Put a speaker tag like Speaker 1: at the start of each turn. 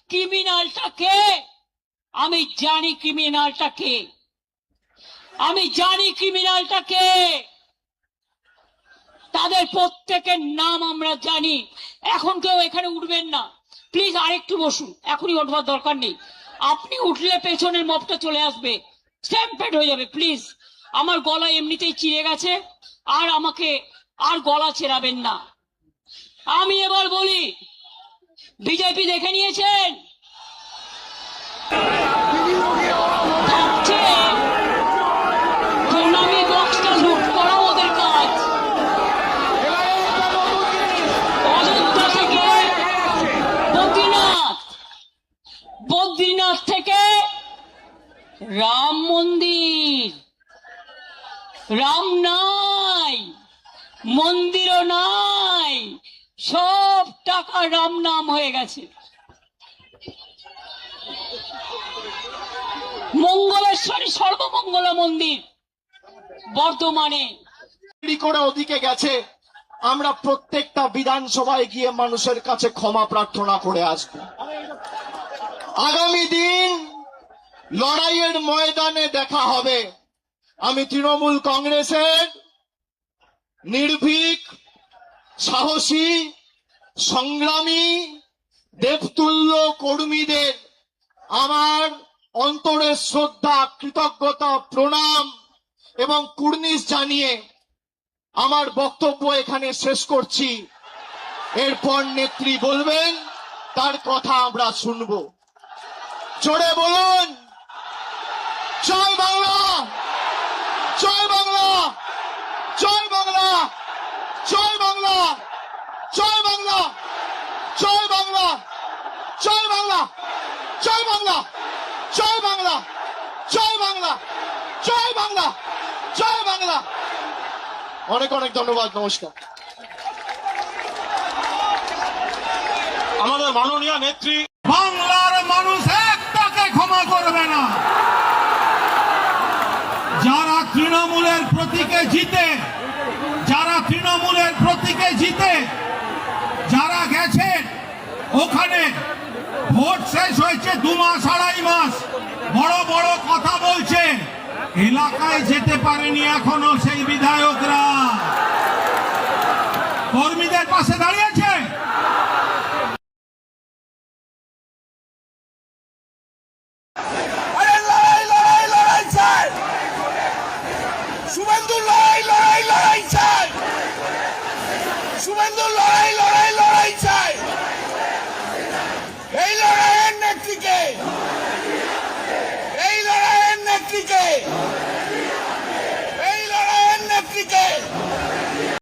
Speaker 1: ক্রিমিনালটা কে? আমি জানি ক্রিমিনালটা কে, আমি জানি ক্রিমিনালটা কে। তাদের প্রত্যেকের নাম আমরা জানি। এখন কেউ এখানে উঠবেন না প্লিজ, আরেকটু বসুন, এখনই উঠবার দরকার নেই। আপনি উঠলে পেছনের মবটা চলে আসবে, স্ট্যাম্পেড হয়ে যাবে। প্লিজ, আমার গলা এমনিতেই চিড়ে গেছে, আর আমাকে আর গলা ছেড়াবেন না। আমি এবার বলি, বিজেপি দেখে নিয়েছেন ভাবছে প্রণামী বক্সটা লুট করা ওদের কাজ। অযোধ্যা থেকে বদ্রীনাথ, বদ্রীনাথ থেকে রাম মন্দির, রাম নাই, মন্দিরও নাই, সব টাকা রাম নাম হয়ে গেছে। মঙ্গলেশ্বরী সর্বমঙ্গলা মন্দির বর্ধমানে
Speaker 2: করে ওদিকে গেছে। আমরা প্রত্যেকটা বিধানসভায় গিয়ে মানুষের কাছে ক্ষমা প্রার্থনা করে আসব। আগামী দিন লড়াইয়ের ময়দানে দেখা হবে। আমি তৃণমূল কংগ্রেসের নির্ভীক, সাহসী, সংগ্রামী, দেবতুল্য কর্মীদের আমার অন্তরের শ্রদ্ধা, কৃতজ্ঞতা, প্রণাম এবং কুর্নিশ জানিয়ে আমার বক্তব্য এখানে শেষ করছি। এরপর নেত্রী বলবেন, তার কথা আমরা শুনব। জোরে বলুন, জয় বাংলা, জয় বাংলা, জয় বাংলা, জয় বাংলা, জয় বাংলা, জয় বাংলা, জয় বাংলা, জয় বাংলা, জয় বাংলা, জয় বাংলা, জয় বাংলা, জয় বাংলা। অনেক অনেক ধন্যবাদ, নমস্কার।
Speaker 3: আমাদের মাননীয় নেত্রী, বাংলার মানুষ একটাকে ক্ষমা করবে না। যারা তৃণমূলের প্রতীকে জিতে, যারা তৃণমূলের প্রতীকে জিতে যারা গেছেন, ওখানে ভোট শেষ হয়েছে 2 মাস 2.5 মাস, বড় বড় কথা বলছে, এলাকায় যেতে পারেনি এখনো সেই বিধায়করা। কর্মীদের পাশে দাঁড়িয়েছে।
Speaker 4: শুভেন্দু লড়াই চাই, শুভেন্দু লড়াই